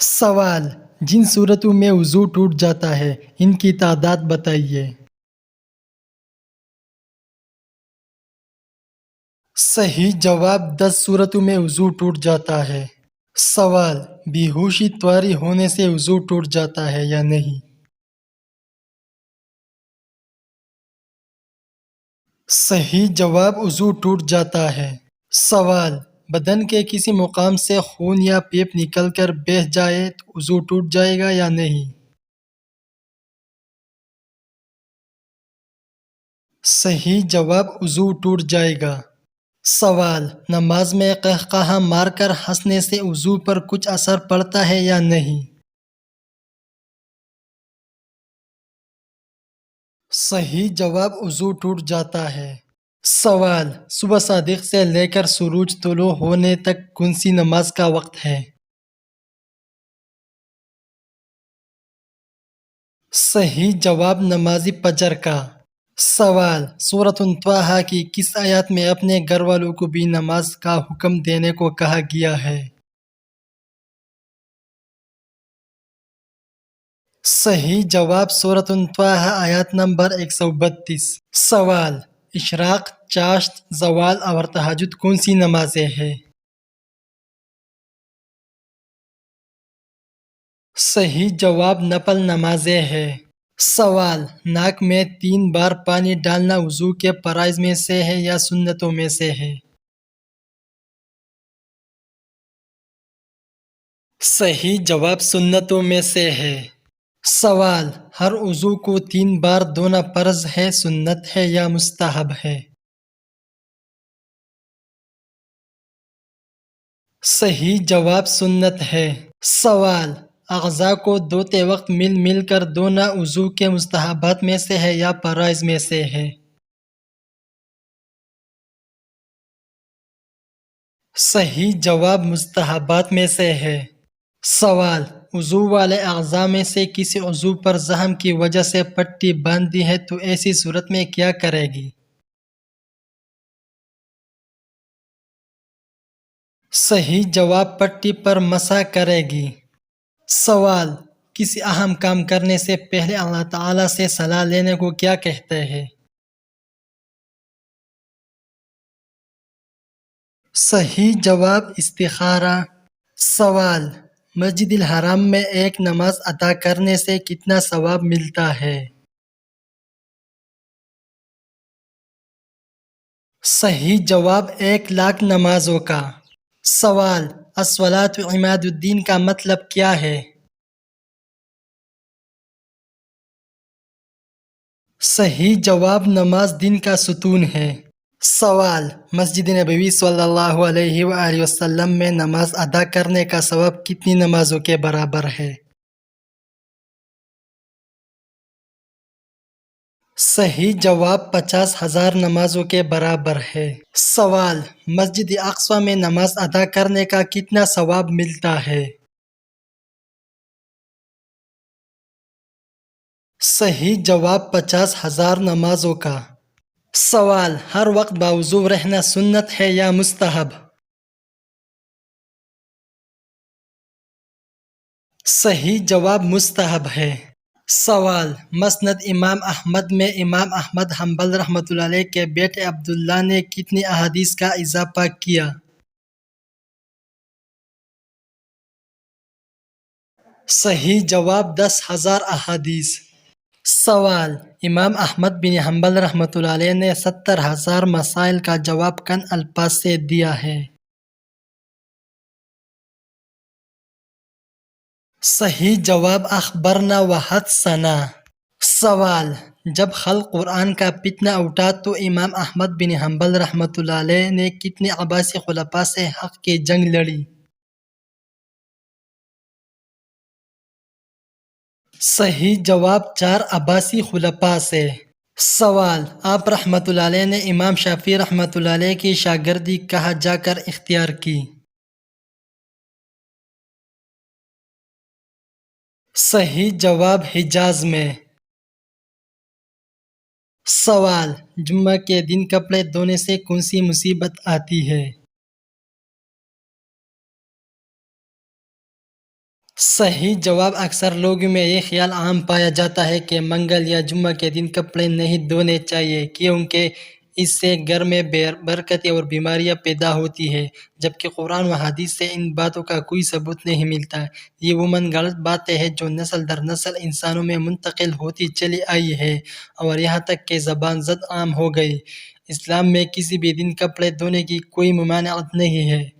سوال: جن صورتوں میں وضو ٹوٹ جاتا ہے ان کی تعداد بتائیے۔ صحیح جواب 10 صورتوں میں وضو ٹوٹ جاتا ہے۔ سوال: بے ہوشی طاری ہونے سے وضو ٹوٹ جاتا ہے یا نہیں؟ صحیح جواب وضو ٹوٹ جاتا ہے۔ سوال: بدن کے کسی مقام سے خون یا پیپ نکل کر بہہ جائے تو وضو ٹوٹ جائے گا یا نہیں؟ صحیح جواب وضو ٹوٹ جائے گا۔ سوال: نماز میں قہقہہ مار کر ہنسنے سے وضو پر کچھ اثر پڑتا ہے یا نہیں؟ صحیح جواب وضو ٹوٹ جاتا ہے۔ سوال: صبح صادق سے لے کر سورج طلوع ہونے تک کون سی نماز کا وقت ہے؟ صحیح جواب نماز فجر کا۔ سوال: سورۃ طٰہٰ کی کس آیت میں اپنے گھر والوں کو بھی نماز کا حکم دینے کو کہا گیا ہے؟ صحیح جواب سورۃ طٰہٰ آیت نمبر 132۔ سوال: اشراق، چاشت، زوال اور تہجد کون سی نمازیں ہیں؟ صحیح جواب نفل نمازیں ہیں۔ سوال: ناک میں 3 بار پانی ڈالنا وضو کے فرائض میں سے ہے یا سنتوں میں سے ہے؟ صحیح جواب سنتوں میں سے ہے۔ سوال: ہر عضو کو 3 بار دھونا فرض ہے، سنت ہے یا مستحب ہے؟ صحیح جواب سنت ہے۔ سوال: اعضاء کو دھوتے وقت مل مل کر دھونا وضو کے مستحبات میں سے ہے یا فرائض میں سے ہے؟ صحیح جواب مستحبات میں سے ہے۔ سوال: وضو والے اعضاء میں سے کسی عضو پر زخم کی وجہ سے پٹی باندھ دی ہے تو ایسی صورت میں کیا کرے گی؟ صحیح جواب پٹی پر مسح کرے گی۔ سوال: کسی اہم کام کرنے سے پہلے اللہ تعالیٰ سے صلاح لینے کو کیا کہتے ہیں؟ صحیح جواب استخارہ۔ سوال: مسجد الحرام میں ایک نماز ادا کرنے سے کتنا ثواب ملتا ہے؟ صحیح جواب 1,00,000 نمازوں کا۔ سوال: الصلاۃ عماد الدین کا مطلب کیا ہے؟ صحیح جواب نماز دین کا ستون ہے۔ سوال: مسجد نبوی صلی اللہ علیہ وآلہ وسلم میں نماز ادا کرنے کا ثواب کتنی نمازوں کے برابر ہے؟ صحیح جواب 50,000 نمازوں کے برابر ہے۔ سوال: مسجد اقصی میں نماز ادا کرنے کا کتنا ثواب ملتا ہے؟ صحیح جواب 50,000 نمازوں کا۔ سوال: ہر وقت باوضو رہنا سنت ہے یا مستحب؟ صحیح جواب مستحب ہے۔ سوال: مسند امام احمد میں امام احمد حنبل رحمۃ اللہ علیہ کے بیٹے عبداللہ نے کتنی احادیث کا اضافہ کیا؟ صحیح جواب 10,000 احادیث۔ سوال: امام احمد بن حنبل رحمۃ اللہ علیہ نے 70,000 مسائل کا جواب کن الفاظ سے دیا ہے؟ صحیح جواب اخبرنا و حدثنا۔ سوال: جب خلق قرآن کا فتنہ اٹھا تو امام احمد بن حنبل رحمۃ اللہ علیہ نے کتنے عباسی خلفاء سے حق کی جنگ لڑی؟ صحیح جواب 4 عباسی خلفاء سے۔ سوال: آپ رحمۃ اللہ علیہ نے امام شافعی رحمۃ اللہ علیہ کی شاگردی کہاں جا کر اختیار کی؟ صحیح جواب حجاز میں۔ سوال: جمعہ کے دن کپڑے دھونے سے کون سی مصیبت آتی ہے؟ صحیح جواب اکثر لوگوں میں یہ خیال عام پایا جاتا ہے کہ منگل یا جمعہ کے دن کپڑے نہیں دھونے چاہیے کیونکہ اس سے گھر میں بے برکتی اور بیماریاں پیدا ہوتی ہے، جبکہ قرآن و حدیث سے ان باتوں کا کوئی ثبوت نہیں ملتا۔ یہ عموماً غلط باتیں ہیں جو نسل در نسل انسانوں میں منتقل ہوتی چلی آئی ہے اور یہاں تک کہ زبان زد عام ہو گئی۔ اسلام میں کسی بھی دن کپڑے دھونے کی کوئی ممانعت نہیں ہے۔